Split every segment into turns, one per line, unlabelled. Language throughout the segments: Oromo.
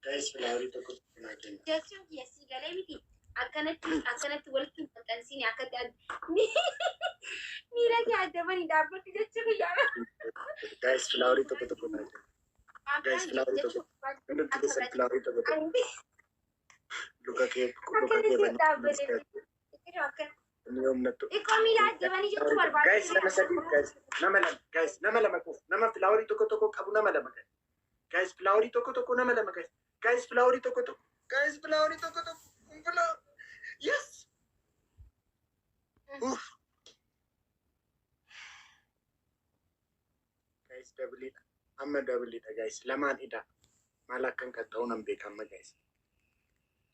Guys, flower to cook.
Jechuun keessi galee miti akkanatti walitti maxxansiin akkatti miira kee addamanii dhaabbatu jechuu yaala.
Guys, flower to cook. Guys, flower to cook. Flower to cook. Luka ke guys, nama sadii guys, nama lama kuf, nama flower to cook qabu nama lama guys. Guys, flower to cook nama lama guys. Guys, flower to cook. Guys, flower to cook. Yes. Guys, double it. Amma double it guys. Laman ida. Malakan ka taon ang bekama guys.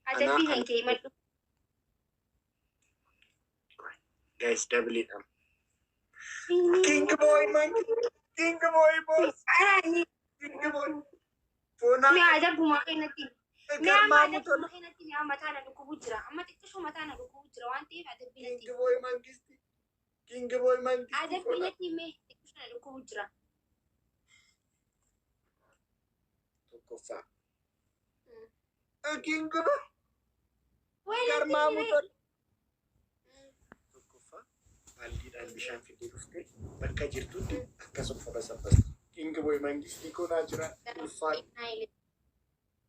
Adabbi hanke maddu.
Guys, double it. King boy man. King boy boss. King boy. Puna.
Me adabbu makinati. Me amma adabbu makinati ni amma tana dukubu jira. Amma tikisho matana dukubu jira. Wanti adabbi nati.
King boy man kisti. King boy man kisti.
Adabbi nati me tikisho na dukubu jira.
Tukufa. King boy.
Garma
mutor. Tukufa. Aldi dan bishan fidi rufte. Bakka jirtutti akkasuma sabasabas. King boy man kisti ko na jira. Tukufa.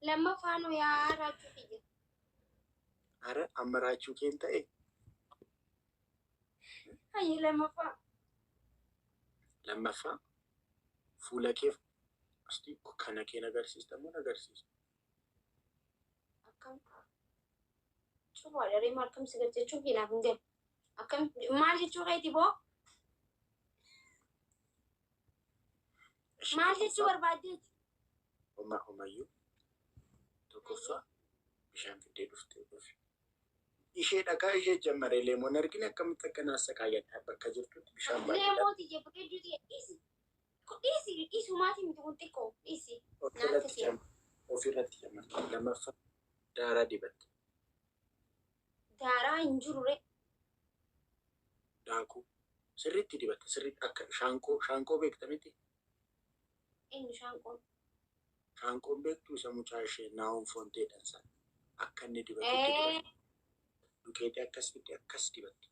Lama fano ya rachu fidi.
Ara amarachu kenta
Ayi lama fa.
Lama fa. Fuula keef. Asti kana kee nagarsiista moo nagarsiisa?
Akkam. Coba dari malkam si jechuun kinaaf hin galu. Akkam maal jechuu keeti boo? Maal jechuu barbaaddeeti?
Homayyuu tokkoffaa bishaan fiddee dhuftee dhufe. Ishee dhagaa ishee jammaree leemoon argine akkamitti akka naassa kaayyadhaa bakka jirtutti bishaan baay'ee.
Leemooti jebba kejuuti dhiisi. Dhiisi maatii miti kun xiqqoo dhiisi.
Ofirratti jammarti. Lammaffaa daaraa dibatte.
Daaraa hin jirure.
Daakuu sirriitti dibatte sirriitti akka shaanqoo beekta miti.
Inni shaanqoon.
Shaanqoon beektu isa mucaa ishee naa'uun foonteedhaan isaa akka inni dibatutti dibatte. Duqeetii akkas fiddee akkas dibatte.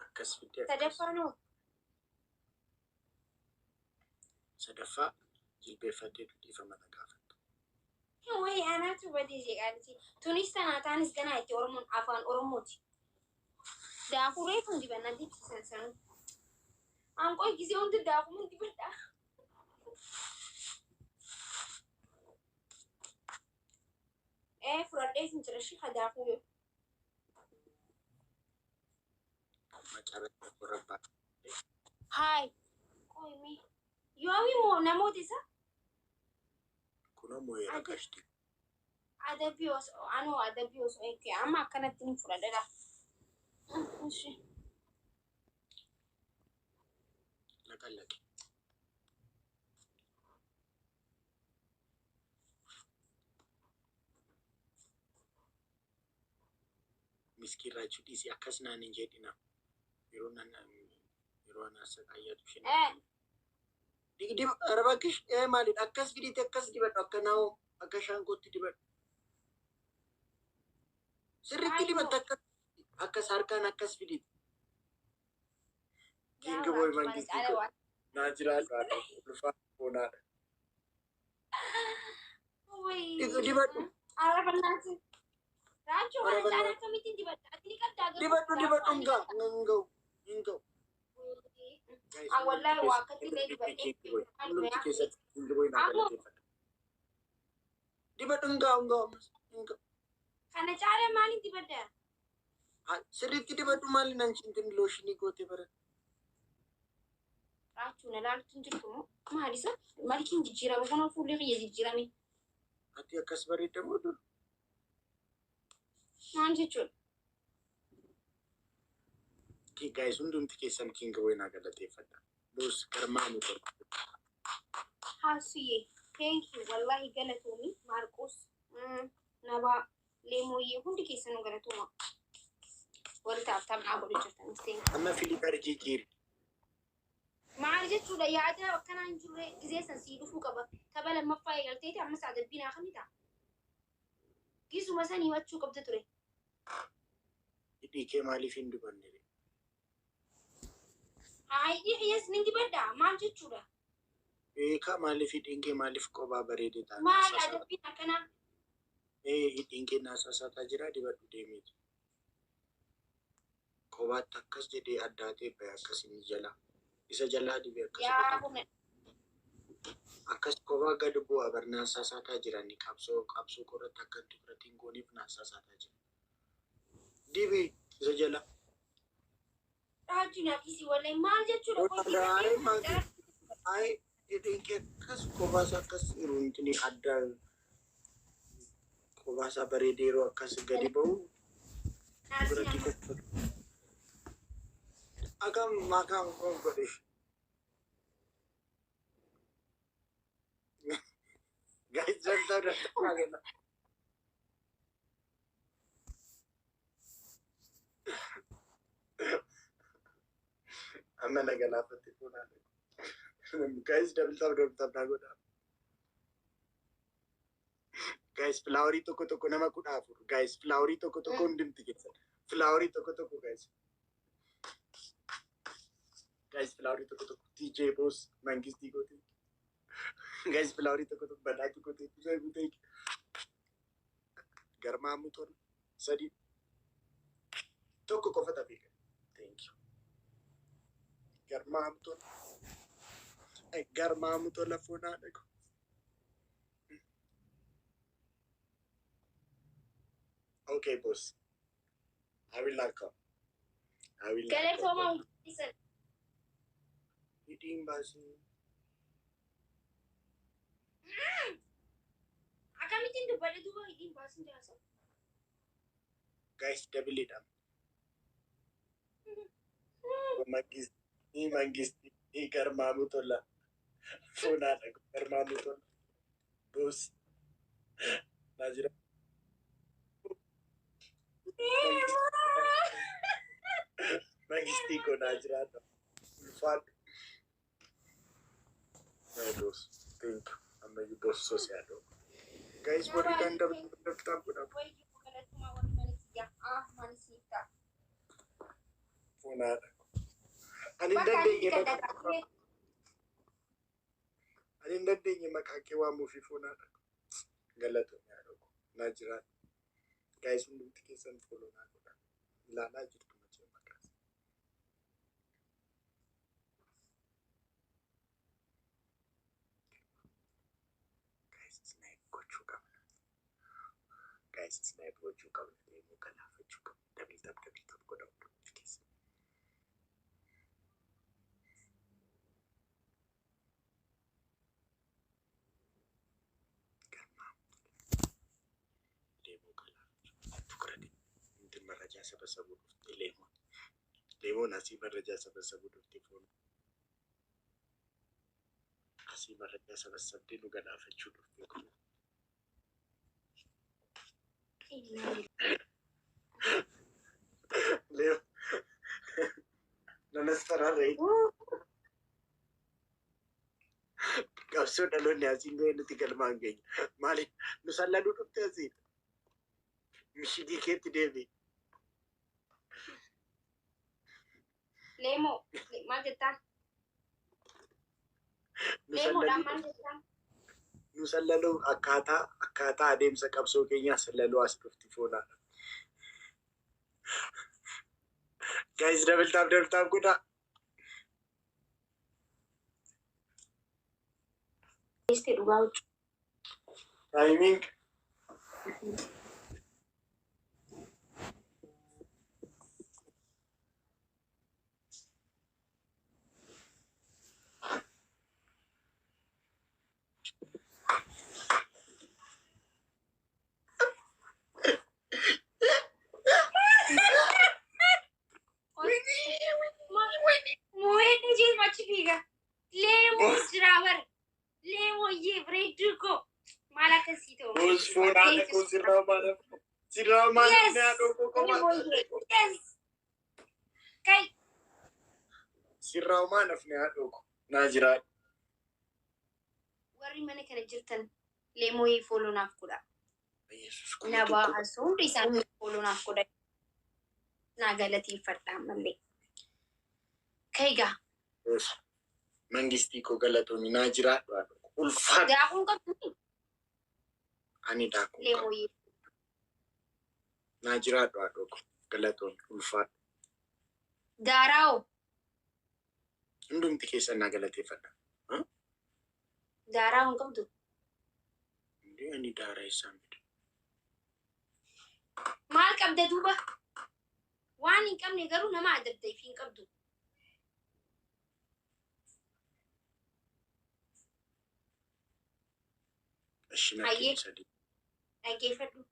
Akkas fiddee akkas.
Sadaffaanoo.
Sadaffaa jilbeeffattee dhiifama gaafatta.
Wayii anaatu badii jeeqaati. Tunis tanaa taanis ganaa itti Oromoon afaan Oromooti. Daakuu reefuun dibannaa dibsiisan sanuu. Aanqoo gisee hundi daakuun dibadhaa. Fudhadhee sin jira shi daakuu yoo.
Macaarratti qorrabbaa.
Haay. Qoyimi. Yoomi moo namoota isa?
Kunoo moo'eera qashti.
Adabbii osoo eeggee amma akkanatti ni fudhadha.
Laqallaqe. Miskiin raachuu dhiisii akkas naan hin jedhina. Yeroo anaasa qayyadu isheen. Arabakkish maalidha akkas fidiitti akkas dibadhu akka naa'oo akka shaanqootti dibadhu. Sirriitti dibatta akkas harkaan akkas fidiitti. Kinga boy mangisti naa jiraadha ulfaa boonaadha. Dibadhu.
Arabannaati. Raachuu mana caalaa akkamitti dibadha? Ati ni qabdaa garuu.
Dibadhu hin ga'u.
Wallahi waa akkatti illee dibadhee.
Hundi keessatti kinga boy naa galateeffata. Dibadhu hin ga'u.
Kana caalaa maaliin dibadda?
Sirriitti dibadhu maali nan cintin looshinii gootee bara.
Raachuu na laaltuun jirtu moo maalisa? Malkiin jijjiirama kana fuullee kiyya jijjiirame.
Ati akkas bareedamoo dur.
Maal jechuudha?
Guys, hundumti keessan kinga boy naa galateeffadha. Boos garmaamu qorqoru.
Haasuyee. Thank you. Wallahi galatoomii Maarqos. Nabaa leemooyyee hundi keessanuu galatooma. Waltaaf taphaa godhu jirtan.
Amma Filiipar jijjiiri.
Maal jechuudha yaada akkanaa hin jirre gisee san sii dhufuu qaba. Tapha lammaffaa eegalteeti ammas adabbiin haa kamitaa? Gisuma san himachuu qabda ture.
Hidhii kee maaliif hin dubanne?
Yes ni dibadda maal jechuudha?
Beekaa maaliif hidhiin kee maaliif kophaa bareedee ta'a?
Maal adabbiin akkanaa?
Hidhiin kee naasaasataa jira dibadhu deemee. Kophaatti akkas jedhee addaatee bahe akkasii jala. Isa jalaa dibee akkasii. Akkas kophaa gadi bu'aa bar naasaasataa jirani qabsoo qorratti akka dibiratiin gooniif naasaasataa jira. Dibii isa jala.
Raajina isi wallee maal jechuudha?
Ay hidhiin kee akkas kophaas akkas ruuntini addaa kophaasa bareedee yeroo akkas gadi ba'u. Akam makan kon godhe. Guys, jangan ada. Amma naga laafatti fuunaa. Guys, double tap nagoda. Guys, flowery toko nama kudha afur. Guys, flowery toko hundumti keessa. Flowery toko guys. Guys, flowery toko TJ Boss Mangisti gote. Guys, flowery toko badaki gote. Pusai butai. Garma muton. Sadi. Toko kofa tapi. Thank you. Garma muton la fona deko. Okay, boss. I will not come.
Get it from my listen.
Eating basi.
Akamitin the body do eating basi jasa.
Guys, double it up. Mangis, garma mutola. Fona deko. Garma mutola. Boss. Najira. Mangistico Najrata. Fun. My boss. Thank you. I'm a boss social. Guys, what you can do? Funada. And in that day, you makakewa movie funada. Galato Najra. Guys, we need to get some follow Nagoda. Lana just too much of my class. Guys, snipe what you come. Guys, snipe what you come. You can have it. You come. Double tap, go down to the case. Maraja sabasabu lemon asii maraja sabasabu telefon asii maraja sabasabde nu galaafachuu dhufte Leo nanastararre qabsoo dhaloonni asiin ga'e nuti galmaan geenye maaliif nu salladuu dhufte asii mishigii keetti deebi.
Lemo, maal jettaan? Lemo maal jettaan?
Nu sallaluu akkaataa adeemsa qabsoo keenyaa sallaluu as dhufti foonaa. Guys, double tap godhaa.
Este dhugaa hojii.
Timing. Sirraumaan afne haadhooko naa jiraadha.
Warri mana kana jirtan leemoo fooloo naaf godha. Nabaa asuun isaan oolunaaf godha. Naa galateeffadhaan malee. Kaigaa.
Mangistii koo galatoonni naa jiraadhu. Ulfaadha.
Daakuun qabdu.
Ani daakuu qabu.
Leemoyee.
Naa jiraadhu haadha koo galatoonni ulfaadha.
Daaraa'oo.
Hundumti keessan naa galateeffadha.
Daaraa'oo hin qabdu.
Ani daaraa isaan fida.
Maal qabda duuba? Waan hin qabne garuu nama adabdeef hin qabdu. Dhaggeeffadhu.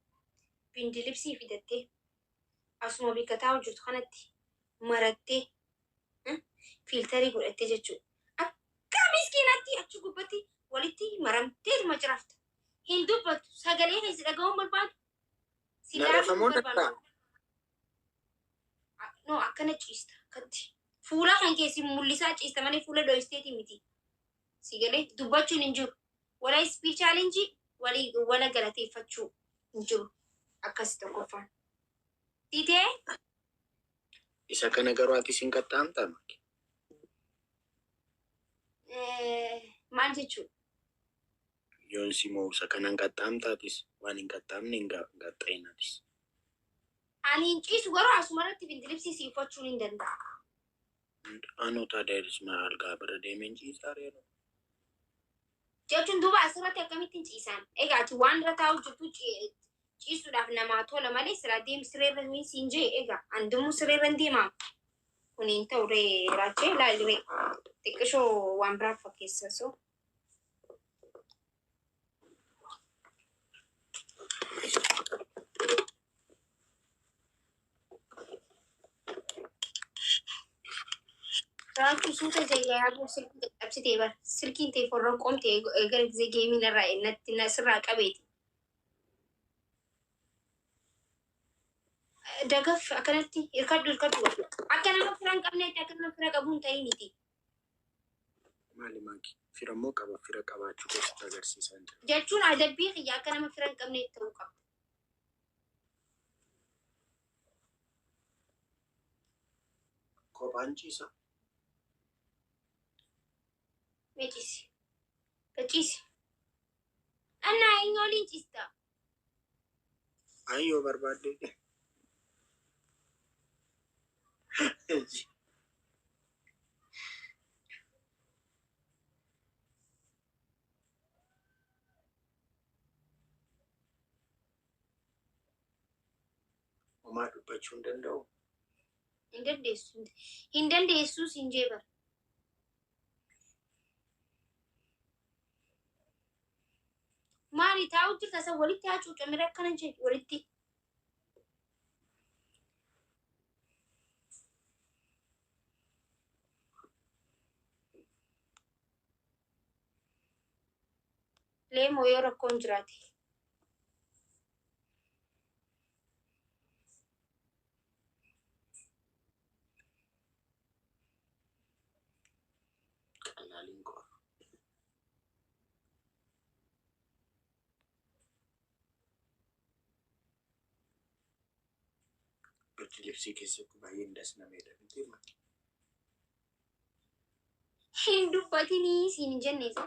Bindi libsii fidattee asuma bikkataa hojjetu kanatti marattee fiiltarii godhattee jechuudha. Akka miskiinatti achi gubbatti walitti maramtee maciraafta. Hin dubbatu sagalee keessa dhaga'uun barbaadu. No akkana ciista akkatti. Fuula kan keessi mul'isaa ciista malee fuula dho'isteeti miti. Sigalee dubbachuun hin jiru. Wala ispiichaalenjii wala galateeffachuu hin jiru. Akkasi tokkoffaan. Titee?
Isa kana garuu ati sin qaxxaamtaa maki.
Maal jechuudha?
Yoon si moo isa kanan qaxxaamtaatis waan hin qaxxaamne hin qaxxaayinaatis.
Ani hin ciisu garuu asumarratti bindilibsii siifachuun hin danda'a.
Anoota adeeris maal gaa bira deemeen ciisaa reera.
Jechuun duuba asirratti akkamittiin ciisan? Egaa ati waan irra taa'u jirtu ciisuudhaaf namaa tola malee sirraa deemi sireerra siin jee egaa andumuu sireerra hin deemaa. Kun hin ta'u raachee ilaaliree xiqqishoo waan biraaf fakkeessa soo. Raachuu suuta jayyaa silkii qabsitee bara silkiin ta'e forroon qoomtee gara gisee geemiin irraa natti sirraa qabeeti. Dagaf akkanatti hirkadhu akka nama fira hin qabneetti akka nama fira qabuun ta'ii miti.
Maali maaki? Fira moo qaba fira qabaachuu keessatti agarsiisan jira.
Jechuun adabbii xiyya akka nama fira hin qabneetti ta'uu qaba.
Kophaan ciisa.
Meeciisi. Gaciisi. Annaa eenyu waliin ciista?
Ayyoo barbaadde. Homaa dubbachuu hin danda'u.
Hin dandeessuus hin jeebar. Maali taa'u jirta isa walitti haa cuucamire akkana jedhu walitti. Leemoo yoo rakkoon jiraate.
Qalaaliin qofa. Birtilibsii keessatti baay'een dasnameedha miti maki.
Hin dubbatinii siin hin jenneesa.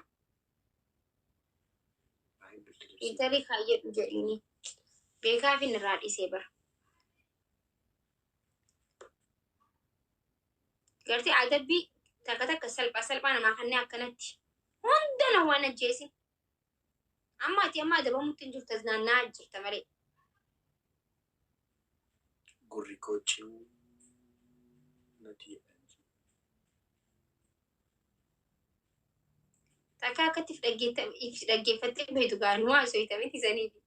Intalli kaayyadhu jedhini beekaaf hin irraa dhisee bara. Gartii adabbii takka salphaa namaa kanneen akkanatti hunda na waan ajjeesin. Amma ati amma adabamutti hin jirtu naannaa jirta malee.
Gurri kochii nati
Takka akkatti dhaggeeffattee beektu gaanuu haasoo itamiti saniifi.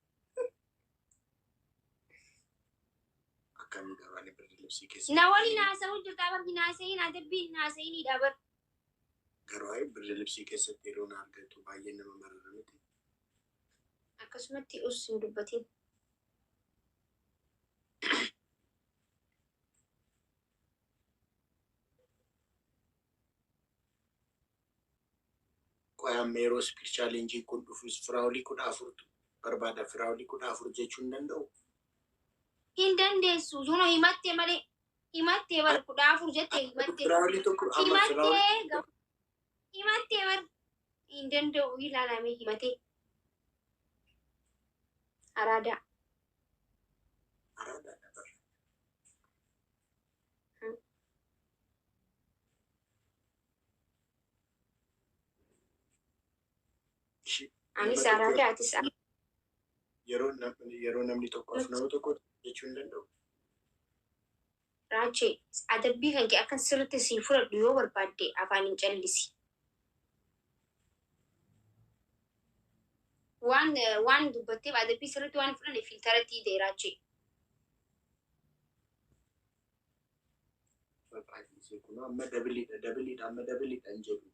Akkamii gabaan birtilibsii keessatti.
Na waliin haasa'uu jirtaa barbi naasa'iin adabbiin naasa'iinidha bar.
Garuu birtilibsii keessatti yeroo na argatu baay'ee nama marara miti.
Akkasumatti us hin dubbatin.
Qoyaan meeroo ispiir chaalenjii kun dhufuus firaawulii 14tu barbaada firaawolii kudha afur jechuun danda'u.
Hin dandeessu. Yoo himattee malee himattee bar kudha afur jettee himattee.
Firaawolii tokko amma firaawolii
himattee bar hin danda'u ilaalamee himatee. Araadaa.
araada dabar.
Anis araadaa atis
yeroo namni tokko af nama tokko jechuu hin danda'u.
Raachee adabbii kan kee akka sirriitti sii fudhadhu yoo barbaadde afaan hin callisi. Waan dubbatteef adabbii sirriitti waan fudhanne filtaratti hidhee raachee.
Kun amma dabiliidha amma dabiliidha hin jedhu.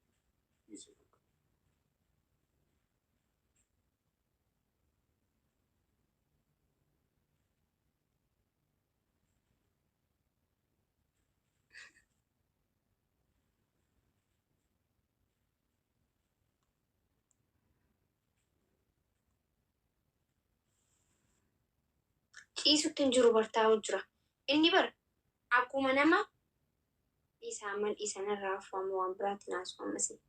Ciisutti hin jiru bartaa'u jira. Inni bara akkuma nama isaan irraa hafamu waan biraatti naasu ammasii.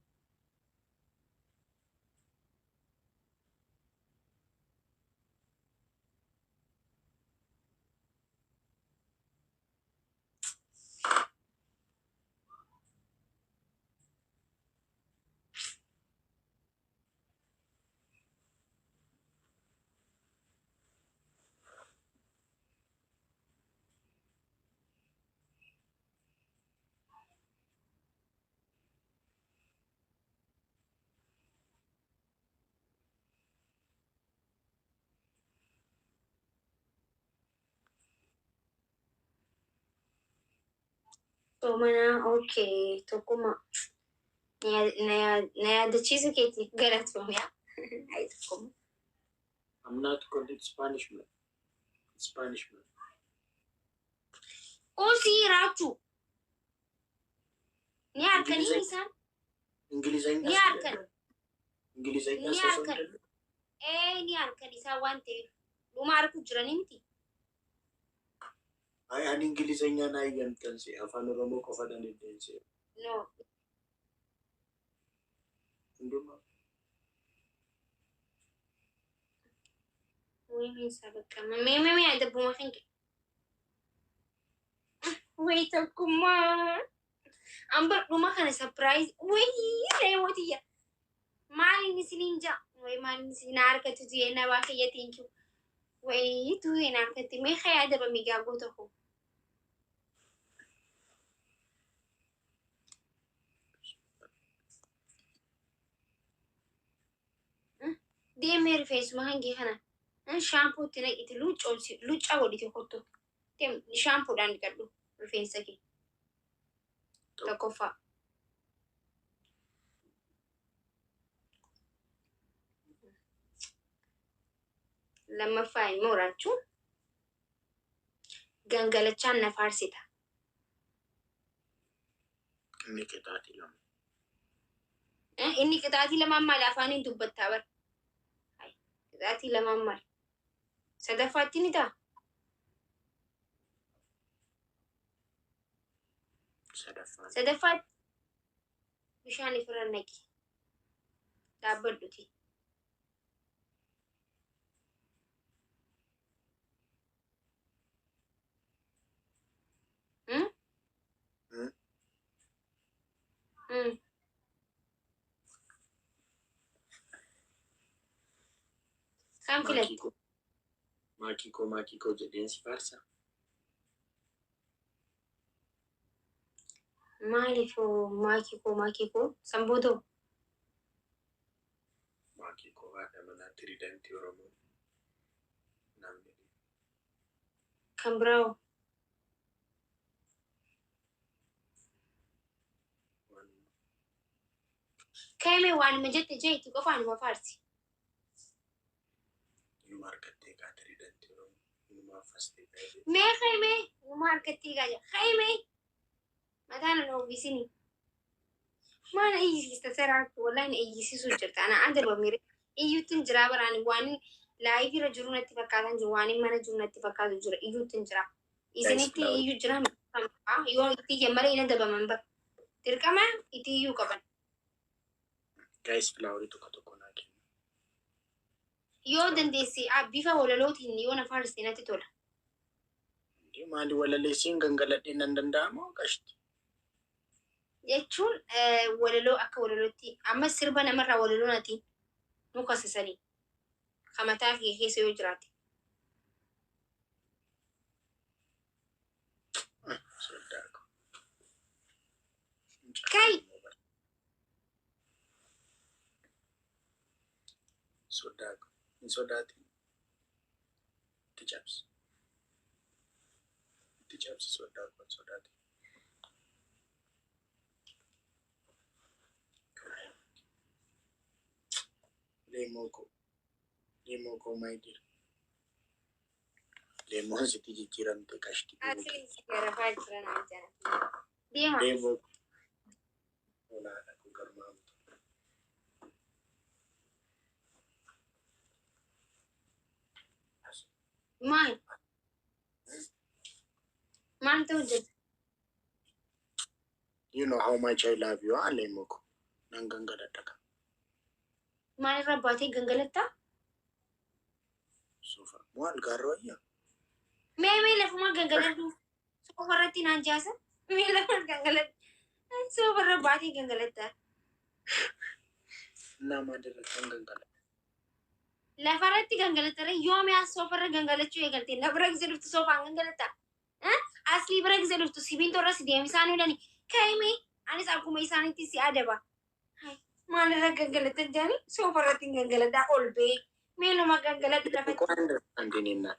Mana okay tokkuma na yaadachiisu keetiif galatoomyaa. Ay tokkuma.
I'm not called Spanish man. Spanish man.
Osii raachuu. Ni harkanii isaan?
Ingilizeen
Ni harkan.
Ingilizeen
Ni harkan. Ni harkan isaan waan ta'eef. Dhuma harkuu jiranii miti.
Ani Ingilizenya na iyyamtansi afaan Oromoo qofa dandeesse.
No.
Hunduma.
Wayne sabaka. Mimi adabuma finke. Wait akkuma. Ambar dhuma kana surprise. Reewwatiya. Maaliin isiniin jaa? Maaliin isin harkatu tuyee na baakayya thank you. Tuyee na harkatti mee kaya adaba migaa goota koo. Deemee rifeensuma hangee kana shaampootti naqiti luccaa godhite kottu. Shaampoodhaan dhiqadhu rifeensa kee. Tokkoffaa. Lammaffaa immoo raachuu gangalachaan na faarsita.
Inni qixaatii lama.
Inni qixaatii lamaan maali afaaniin dubbattaa bara. Qixaatii lamaan maali. Sadaffaatti ni ta'a. Sadaffaatti bishaan ifirra naqi. Dhaabbadhuti. Kan filattu.
Maakii koo jedheen si faarsa.
Maaliif maakii koo sanbootoo?
Maakii koo haadha manaa tiriidantii Oromoo. Namni.
Kan biraawoo? Kaa'imee waanuma jette jeetti qofaanuma faarsi.
Inuma harkattee gaa tiriidantii Oromoo. Inuma affastee gaa.
Mee kaa'imee inuma harkattee gaa jira. Kaa'imee mataan ana obbisini. Maal eeyyisiista saraartu wallahi eeyyisiisuu jirta. Ana adda bamire eeyyuutiin jiraa baraan waan Laayif irra jiru natti fakkaatan jiru waan hin mana jiru natti fakkaatu jira iyyuutti hin jira. Isinitti
flower.
iyyuu jira yoo itti malee ina dabaman bara. Dirqama itti iyyuu qaban.
Guys, flower tokko naa kenna.
Yoo dandeessi bifa walalootiin yoo na faarsite natti tola.
Maali walaleessiin gangaladhee nan danda'amoo qashti?
Jechuun walaloo akka walalootti amma sirba namarraa walaloo nati muka sasanii kamataa fi keessa yoo jiraate. Kai
Sodaako. Hin sodaatin. Itti cabsi. Itti cabsi sodaako hin sodaatin. Leemoo koo my dear. Leemoon sitti jijjiiramte qashti.
asii garafaa jira naa jala. Deema.
Leemoo olaanaa kun garmaamu.
Maal? Maal ta'u jette?
You know how much I love you, leemoo ko. Nan gangaladha kan.
Maal irraa baatee gangalattaa?
Sofa. Maal gaaroo ayyaa?
Mee lafuma gangaladhu. Sofa irratti naan jaasa. Mee lafa gangaladhu. Sofa irra baatee gangalattaa.
Nama dirra kan gangaladha.
Lafa irratti gangalattare yoo mi'a sofa irra gangalachuu eegalte na bira gisee dhuftu sofaan gangalatta. Asli bira gisee dhuftu sibiintoo irra si deemsaan oolani. Kaa'imee anis akkuma isaaniitti si adaba. Maal irra gangalattan jaani sofa irratti gangaladhaa ol bee meeluma gangaladhu lafatti.
Andininna.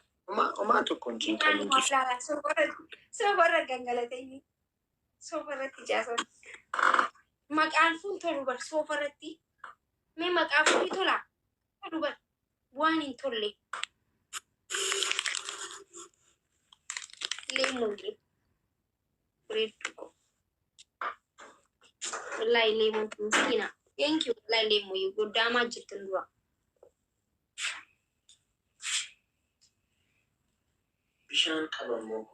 Omaa tokkoon cinqanii
sofa irra gangalatanii sofa irratti jaasan. Maqaan sun tolu bar sofa irratti mee maqaa furii tola tolu bar waan hin tolle. Leemoon bareedduu. Wallahi leemoon miskiina. Thank you. Wallahi leemoo yoo goddaamaa jirtan dura.
bishaan qabamoo.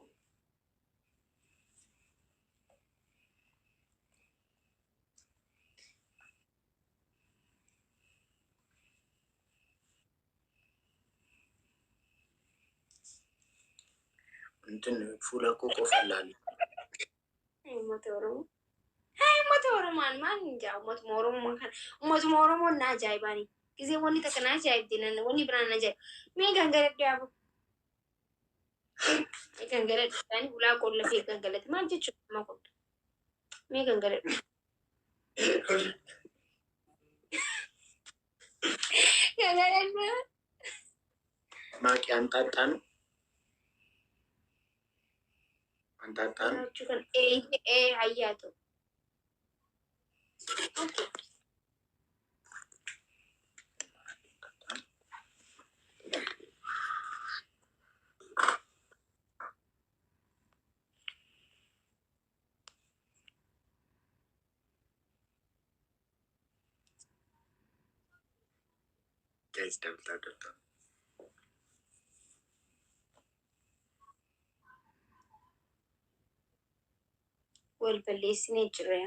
Wantin fuula koo qofa ilaali.
Uummata Oromoo. Uummata Oromoon maal hin jaa uummatuma Oromoo kan uummatuma Oromoo na ajaa'ibaani. Gisee wanni takka na ajaa'ibdi nan wanni biraan na ajaa'iba. Mee gangaladhu yaaboo. Gangaladhu isaanii ulaa qollafee gangalate maal jechuudha nama kun. Mee gangaladhu. Gangaladhu.
Maaqii anxaaxaanu. Anxaaxaanu.
Jechuun hayyaatu.
Guys, dabta.
Wal balleessinee jira.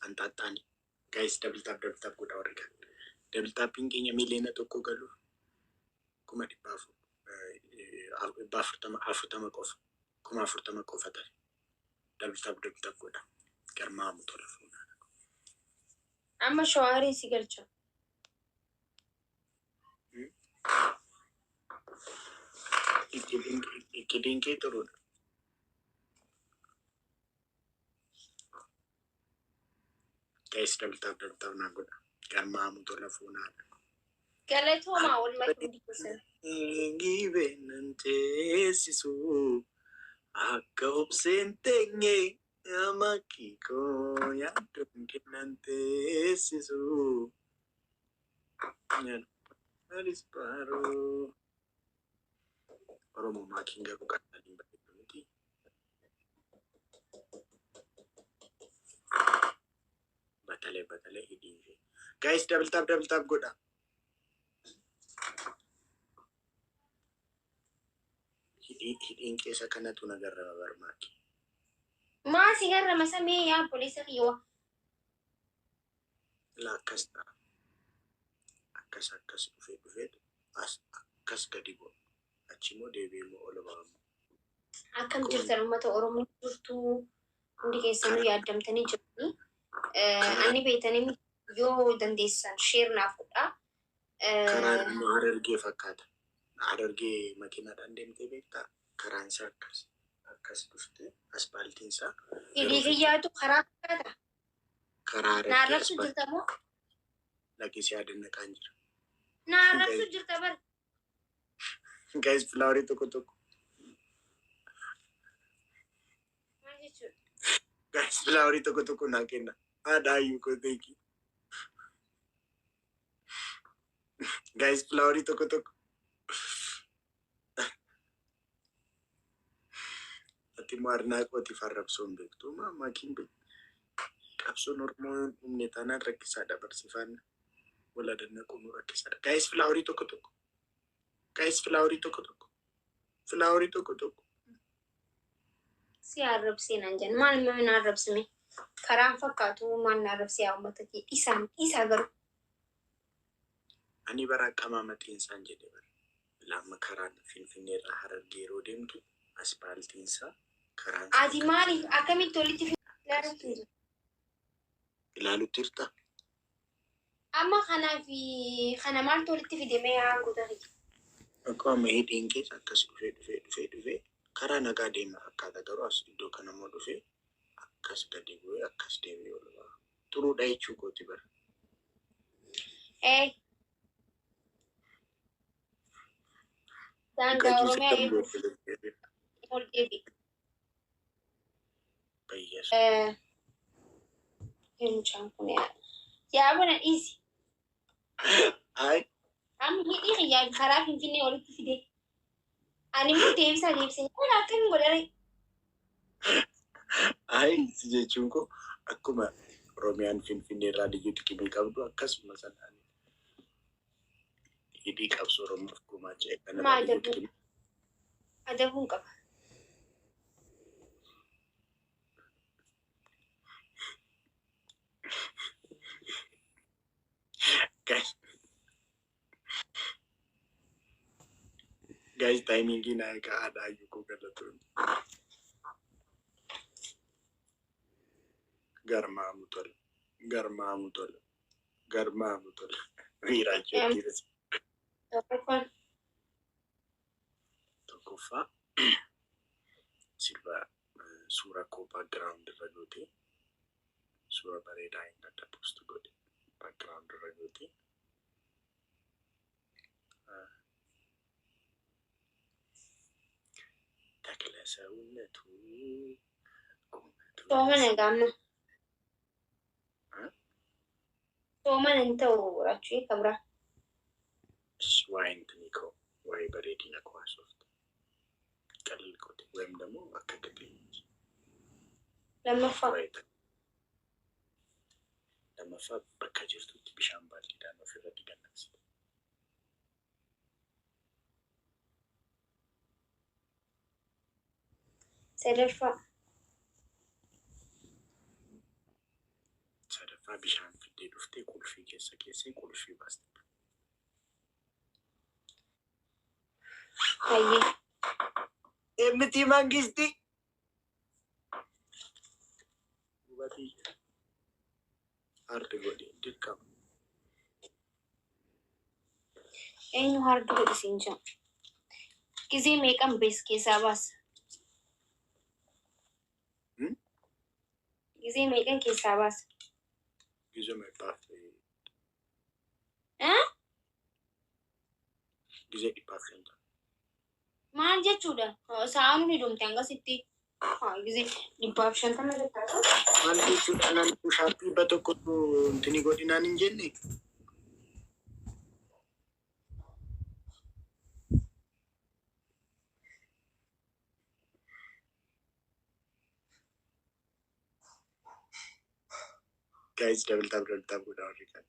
Anxaaxaani. Guys, dabtaaf godha warri kan. Dabtaapiin keenya miiliyoona tokko galu. 40,000 qofa. 40,000 qofa ta'e. Dabtaaf godha. Garmaamu tola fuudhaa.
Amma shawaarii si galcha.
Itti dinkee turuudha. Guys, dabtaaf naa godha. Garmaamu tola fuudhaa.
Galatoomaa wallahi hundi keessan.
Gibenan teessisu akka obseen teenye amakiko yaaddoon kennan teessisu. Arispaaroo. Oromoo maakiin garuu qaqqaliin bareedu miti. Batalee hidhiin. Guys, dabtaaf godha. hidhiin keessa kanatu nagarrama barmaaki.
Maa si garrama samee yaa poolisa kiyyoo.
La akkas ta'a. Akkas dhufee akkas gadi bu'a. Achimmoo deebi'ee ol ba'amu.
Akkam jirtan uummata Oromoo jirtuu hundi keessanuu yaaddamtanii jirtanii. Ani beektanii yoo dandeessan sheer naaf godhaa.
Karaan immoo Harargee fakkaata. Harargee makiinaadhaan deemtee beektaa? Karaan isaa akkas dhuftee aspaaltiin isaa.
Hidhii kiyyaatu karaa fakkaata.
Karaa Harargee
naarrabsu jirta moo?
Lakkisii addannaqaan jira.
Naarrabsu jirta bar.
Guys, filaawarii tokko.
Maal jechuudha?
Guys, filaawarii tokko naa kenna. Haadhaayyuu koteeki. Guys, filaawarii tokko. Ati maarnaa qooti farrabsoon beektu makiin beektu. Qabsoon Oromoo humne taanaan rakkisaadha barsiifaan. Wala dannaquun rakkisaadha. Guys, filaawarii tokko. Guys, filaawarii tokko.
Si arrabsee nan jenna. Maal immoo hin arrabsine? Karaan fakkaatu maal na arrabsee yaa uummata kee isaa garuu.
Ani bara qamaamatiin isaan jedhe bara. Lama karaan Finfinnee irraa Harargee yeroo deemtu aspaaltiin isaa karaan.
Ati maaliif akkamitti walitti ilaaluutti jira?
Ilaaluutti jirta?
Amma kana maaltu walitti fidamee yaa godhani?
Akkuma hidhiin keessa akkas dhufee karaa nagaa deema fakkaata garuu as iddoo kanammoo dhufee akkas gadi bu'ee akkas deemee ol ba'a. Turuudha jechuu kooti bara.
Daangaa Oromiyaa eeguuf ol deebi. Mucaan kun yaa bana dhiisi. Amma hidhii kiyyaa karaa Finfinnee walitti fidee. Ani immoo deebisee kun akkamiin godhare?
Si jechuun koo akkuma Oromiyaan Finfinnee irraa liyyuu xiqqimii qabdu akkasuma sanaan hidhii qabsoo Oromoof gumaacha eeggannaa.
Maa adabuun qaba.
Guys, timingii naa egaa haadhaayyuu koo galatoon. Garmaamu tola. Wiiraachuu keessa. Tokkoffaa sirba suura koo background irra gootee suura bareedaa hin adda post godhe background irra gootee. Takla ሰውነቱ
Soomana gaama. Soomana hin ta'u rachuu kabra.
waa'ee intini koo waa'ee bareedina koo haasofte qalli qote ወይም ደግሞ akka gaggeessu. Lammaffaa bakka jirtutti bishaan baaldiidhaan ofirratti gannaksite. Sadaffaa bishaan fiddee dhuftee qulfii keessee qulfii baaste. Emiti mangisti. Hubatii hardi godhe dirqama.
Eenyu hardi godhe siin jaa? Gizee meeqan bees keessaa baasa? Gizee meeqan keessaa baasa?
Gizee meeqaaf? Gizee dhibbaaf shanta.
Maal jechuudha? Sa'aan ni dhumte hangasitti gizee dhibbaaf shantama jettaa?
Maal jechuudha? Naannoo shaappii ba tokkotu intini godhinaan hin jenne. Guys, double tap godhaa warri kan.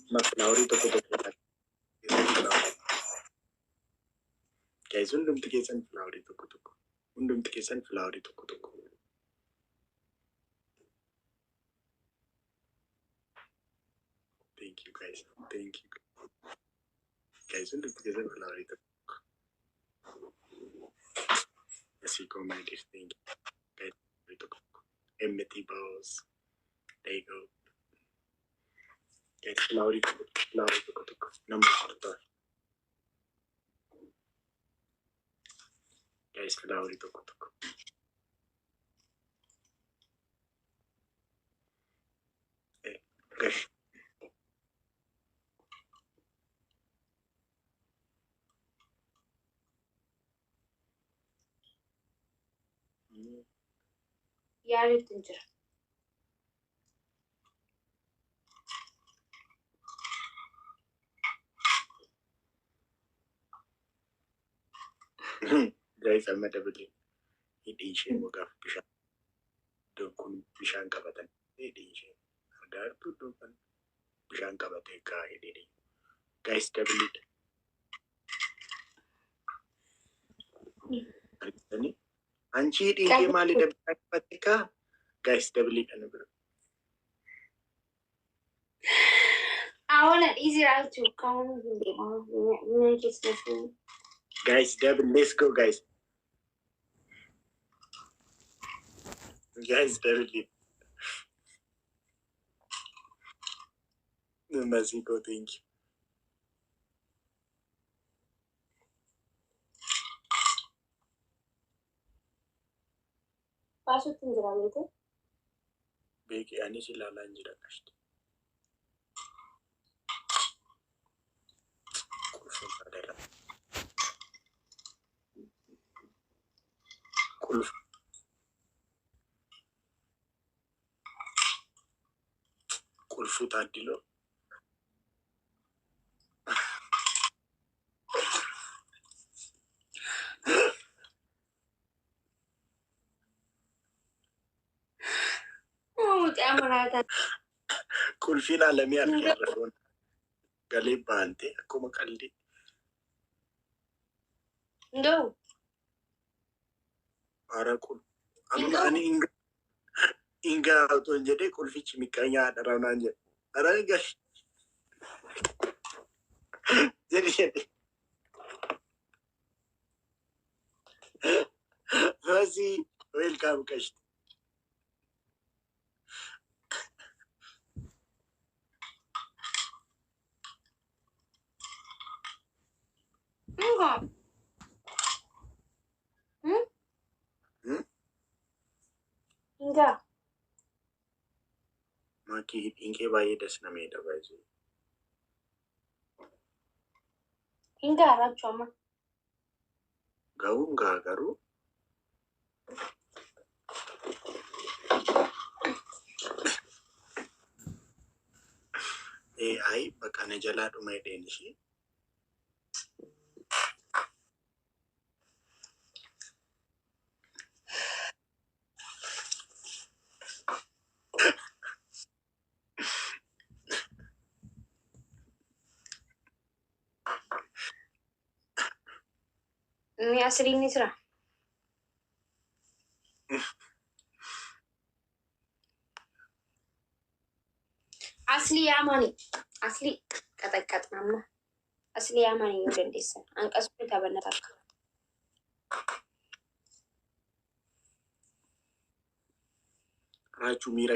Flowery tokko. Guys, hundumti keessan flowery tokko. Hundumti keessan flowery tokko. Thank you guys. Thank you. Guys, hundumti keessan flowery tokko. Yes, you go, my dear. Thank you. Guys, flowery tokko. Empty balls. There you go. Guys, flowery tokko. Number 4. Guys, flowery tokko. Okay.
Yaadatti jira.
Guys, I'm at a building. Hidhiin ishee mogaaf bishaan. Iddoon kun bishaan qabatan. Hidhiin ishee. Gargaartuu iddoon kan bishaan qabatee kaa hidhiin. Guys, dabalidha. Argitanii? Anchi hidhiin kee maalidha bishaan qabatee kaa? Guys, dabalidha nu bira.
Awwaala dhiisiraatu kan mana keessatti.
Guys, double. Let's go, guys. Guys, double it. Masiko, thank you.
Baasuutti hin jira beekte?
Beeki anis ilaalaa hin jira qashti. Qulfuun fadala. Qulfuu taaddiloo. Qulfiin alamii harkee arrafoon galee baantee akkuma qallee.
Ndoo.
Ara kun amma ani inga otoo hin jedhee qulfichi miqqaanyaa haadharanaan jedhe. Ara egaa jedhe. Masii welkaam qashti.
Enggak.
Maki hidhiin baay'ee das nameedha baay'ee.
Enggak racuma.
Gaun garuu. Ai bakka na jalaa dhuma hidheen ishee.
Ini asli ini serah. Asli Yamani. Asli kata-kata nama. Asli Yamani udah desa. Angka sudah benar.
Raju mira